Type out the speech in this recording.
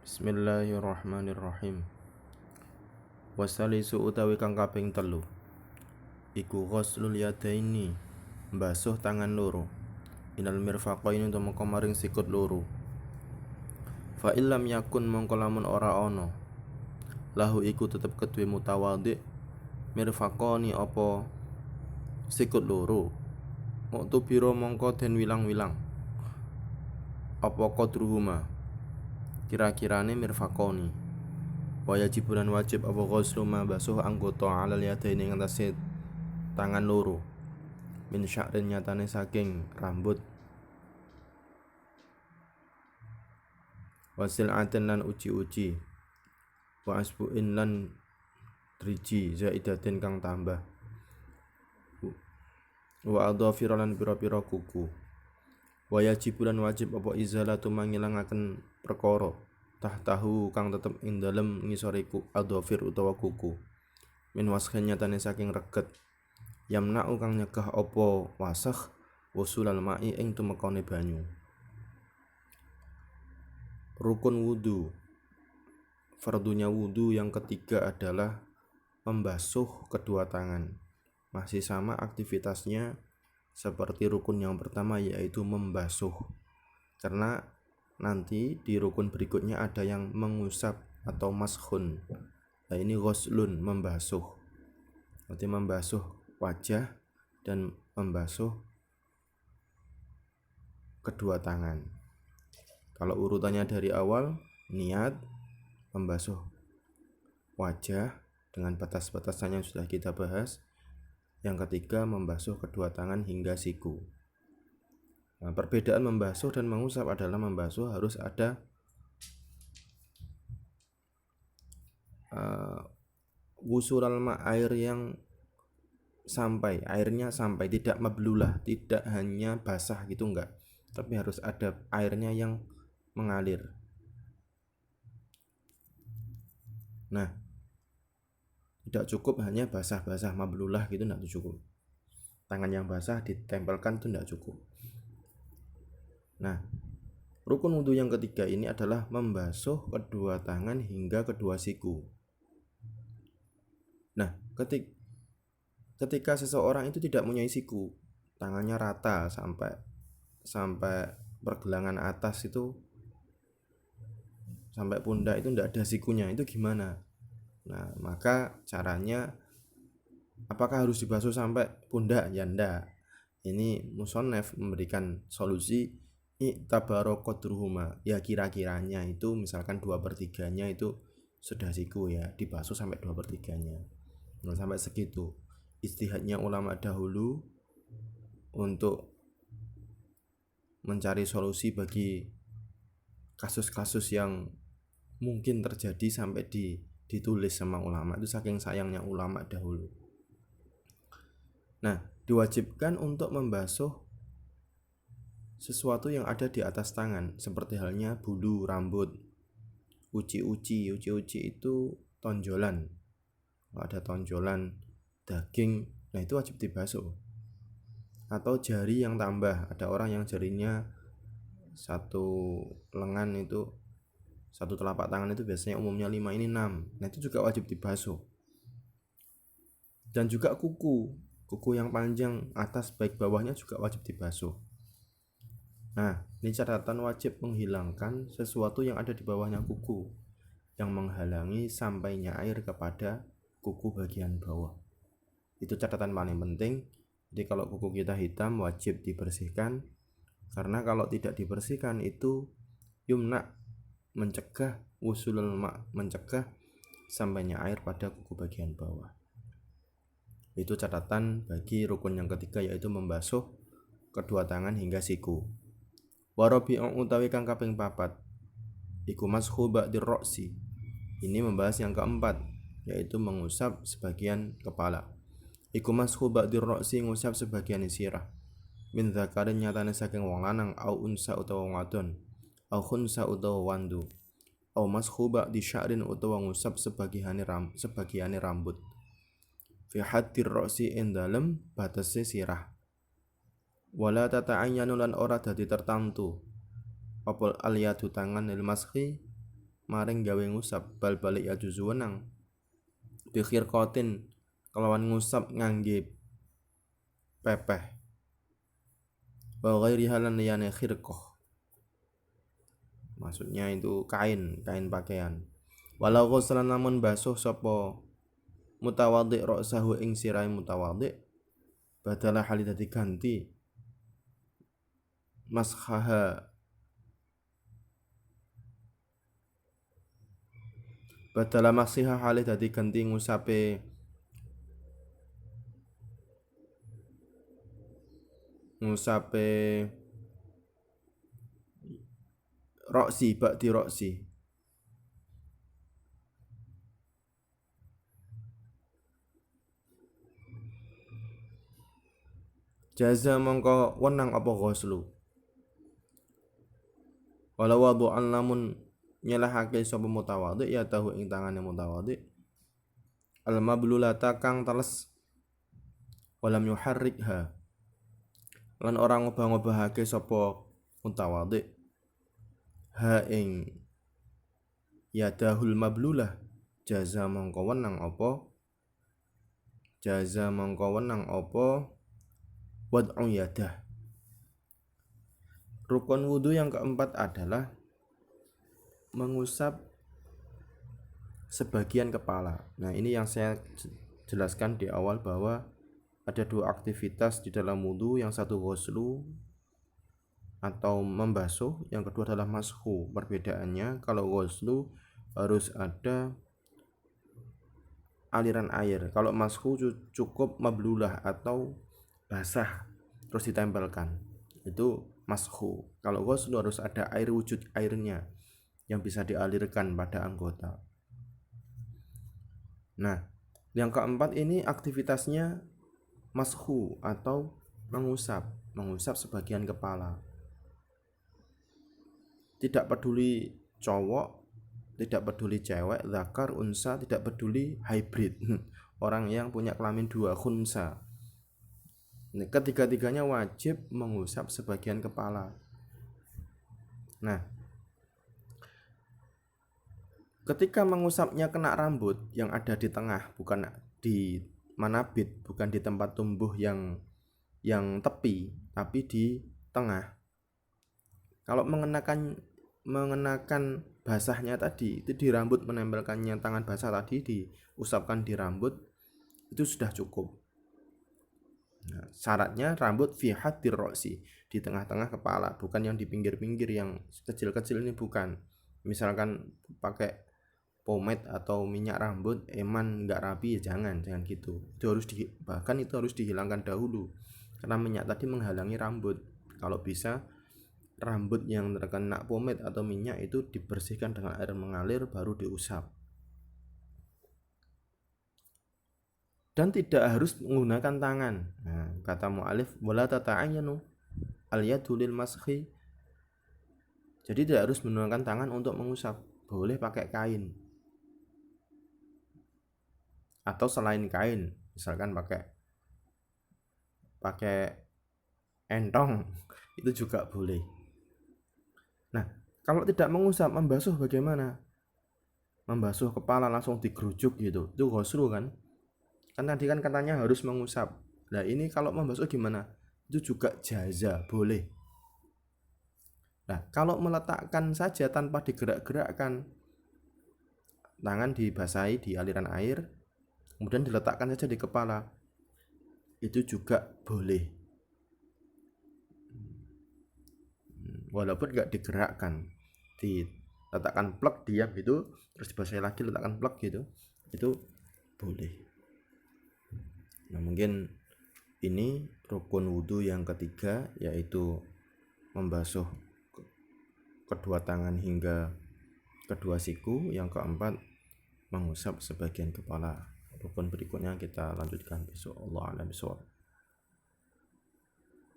Bismillahirrahmanirrahim. Wasalisu utawi kang kaping telu iku ghuslul yadaini, mbasuh tangan loro, inal mirfaqaini tumeka maring sikut loro. Fa illam yakun mongko lamun ora ana lahu iku tetep kedue mutawadhi mirfaqani apa sikut loro, muktu biro mongko den wilang-wilang apa qadruhuma kira-kirane mirfaqani. Wajib bulan wajib apa ghuslu ma basuh anggota alal yadaini ing atase tangan loro min sya'rin nyatane saking rambut wasil aten lan uci-uci wa asbu'in lan driji zaidatin kang tambah wa adhafir lan pira-pira kuku. Wajib bulan wajib apa izalatu mangilangaken perkara tahtahu kang tetep ing dalem ngisoriku adhafir utawa kuku min waskhen nyatane saking reget yamna'u kang nyegah apa wasakh wusulal ma'i ing tumekane banyu. Rukun wudu. Fardunya wudu yang ketiga adalah membasuh kedua tangan. Masih sama aktivitasnya seperti rukun yang pertama, yaitu membasuh. Karena nanti di rukun berikutnya ada yang mengusap atau mashun. Nah, ini ghuslun, membasuh. Nanti membasuh wajah dan membasuh kedua tangan. Kalau urutannya dari awal, niat membasuh wajah dengan batas-batasannya yang sudah kita bahas. Yang ketiga, membasuh kedua tangan hingga siku. Nah, perbedaan membasuh dan mengusap adalah membasuh harus ada wusulal ma, air yang sampai, airnya sampai, tidak mablulah, tidak hanya basah gitu, enggak, tapi harus ada airnya yang mengalir. Nah, tidak cukup hanya basah-basah mablulah gitu, enggak cukup. Tangan yang basah ditempelkan itu enggak cukup. Nah, rukun wudhu yang ketiga ini adalah membasuh kedua tangan hingga kedua siku. Nah, ketika seseorang itu tidak punya siku, tangannya rata sampai pergelangan atas itu, sampai pundak itu tidak ada sikunya, itu gimana? Nah, maka caranya, apakah harus dibasuh sampai pundak? Ya enggak. Ini musonef memberikan solusi i'tabaru qadruhuma, ya kira-kiranya itu misalkan 2/3-nya itu sudah siku, ya dibasuh sampai 2/3-nya. Nah, sampai segitu istihadnya ulama dahulu untuk mencari solusi bagi kasus-kasus yang mungkin terjadi sampai ditulis sama ulama. Itu saking sayangnya ulama dahulu. Nah, diwajibkan untuk membasuh sesuatu yang ada di atas tangan, seperti halnya bulu rambut, uci-uci itu tonjolan. Kalau ada tonjolan daging, nah itu wajib dibasuh. Atau jari yang tambah, ada orang yang jarinya satu lengan itu, satu telapak tangan itu biasanya umumnya 5, ini 6. Nah, itu juga wajib dibasuh. Dan juga kuku yang panjang atas baik bawahnya juga wajib dibasuh. Nah, ini catatan wajib menghilangkan sesuatu yang ada di bawahnya kuku yang menghalangi sampainya air kepada kuku bagian bawah. Itu catatan paling penting. Jadi kalau kuku kita hitam wajib dibersihkan, karena kalau tidak dibersihkan itu yumna, mencegah wusulul ma, mencegah sampainya air pada kuku bagian bawah. Itu catatan bagi rukun yang ketiga, yaitu membasuh kedua tangan hingga siku. Warabi'u utawi kang kaping 4 iku mashu ba'dir roksi. Ini membahas yang keempat, yaitu mengusap sebagian kepala. Iku mashu ba'dir roksi, ngusap sebagian sirah. Min dzakarin nyatane saking wong lanang, au unsa utawa wong wadon, au khunsa utawa wandu, au mashu ba'di sya'rin utawa ngusap sebagiane rambut. Fi haddir roksi ing dalem batase sirah. Wala tata'ayyanu lan ora dadi tertentu apa aliyatu tangan lil maskhi maring gawe ngusap bal balik ya juzu wenang bi khirqatin kelawan ngusap ngangge pepeh wa ghairi halan liyane khirqah, maksudnya itu kain pakaian. Walau ghuslan lamun basuh sapa mutawadhi ra'sahu ing sirahe mutawadhi badala hali dadi ganti mashaha badala maksiha hali dadi ganti ngusape roksi ba'di roksi jaza mongko wenang apa ghuslu. Walau wadu'an lamun nyelahake sapa mutawadhi ya tahu ing tangane mutawadhi al mablulata kang teles walam yuharrikha lan ora ngobah-ngobahake sapa mutawadhi ha ing yadahul mablulah jaza mongko wenang apa wad'u yadah. Rukun wudu yang keempat adalah mengusap sebagian kepala. Nah, ini yang saya jelaskan di awal bahwa ada dua aktivitas di dalam wudu, yang satu ghuslu atau membasuh, yang kedua adalah mashu. Perbedaannya, kalau ghuslu harus ada aliran air, kalau mashu cukup mablulah atau basah terus ditempelkan, itu mashu. Kalau ghuslu harus ada air, wujud airnya yang bisa dialirkan pada anggota. Nah, yang keempat ini aktivitasnya mashu atau mengusap sebagian kepala. Tidak peduli cowok, tidak peduli cewek, zakar, unsa, tidak peduli hybrid, orang yang punya kelamin dua, khunsa. Ketiga-tiganya wajib mengusap sebagian kepala. Nah, ketika mengusapnya kena rambut yang ada di tengah, bukan di manabit, bukan di tempat tumbuh yang tepi, tapi di tengah. Kalau mengenakan basahnya tadi, itu di rambut, menempelkannya tangan basah tadi diusapkan di rambut, itu sudah cukup. Nah, syaratnya rambut fi hadir roksi, di tengah-tengah kepala, bukan yang di pinggir-pinggir yang kecil-kecil ini, bukan. Misalkan pakai pomade atau minyak rambut eman nggak rapi, ya jangan gitu. Itu bahkan itu harus dihilangkan dahulu, karena minyak tadi menghalangi rambut. Kalau bisa rambut yang terkena pomade atau minyak itu dibersihkan dengan air mengalir baru diusap. Dan tidak harus menggunakan tangan. Nah, kata mu'alif wala tata'ayyanu al-yadu lil mashi. Jadi tidak harus menggunakan tangan untuk mengusap, boleh pakai kain atau selain kain, misalkan pakai entong, itu juga boleh. Nah, kalau tidak mengusap, membasuh bagaimana? Membasuh kepala langsung digerujuk gitu, itu ghuslu kan? Kan tadi kan katanya harus mengusap. Nah, ini kalau membasuh gimana? Itu juga jaza, boleh. Nah, kalau meletakkan saja tanpa digerak-gerakkan, tangan dibasahi di aliran air, kemudian diletakkan saja di kepala, itu juga boleh. Walaupun nggak digerakkan, diletakkan plek diam gitu, terus dibasahi lagi, letakkan plek gitu, itu boleh. Nah, mungkin ini rukun wudhu yang ketiga, yaitu membasuh kedua tangan hingga kedua siku. Yang keempat, mengusap sebagian kepala. Rukun berikutnya kita lanjutkan besok. Allah a'lam bishawab.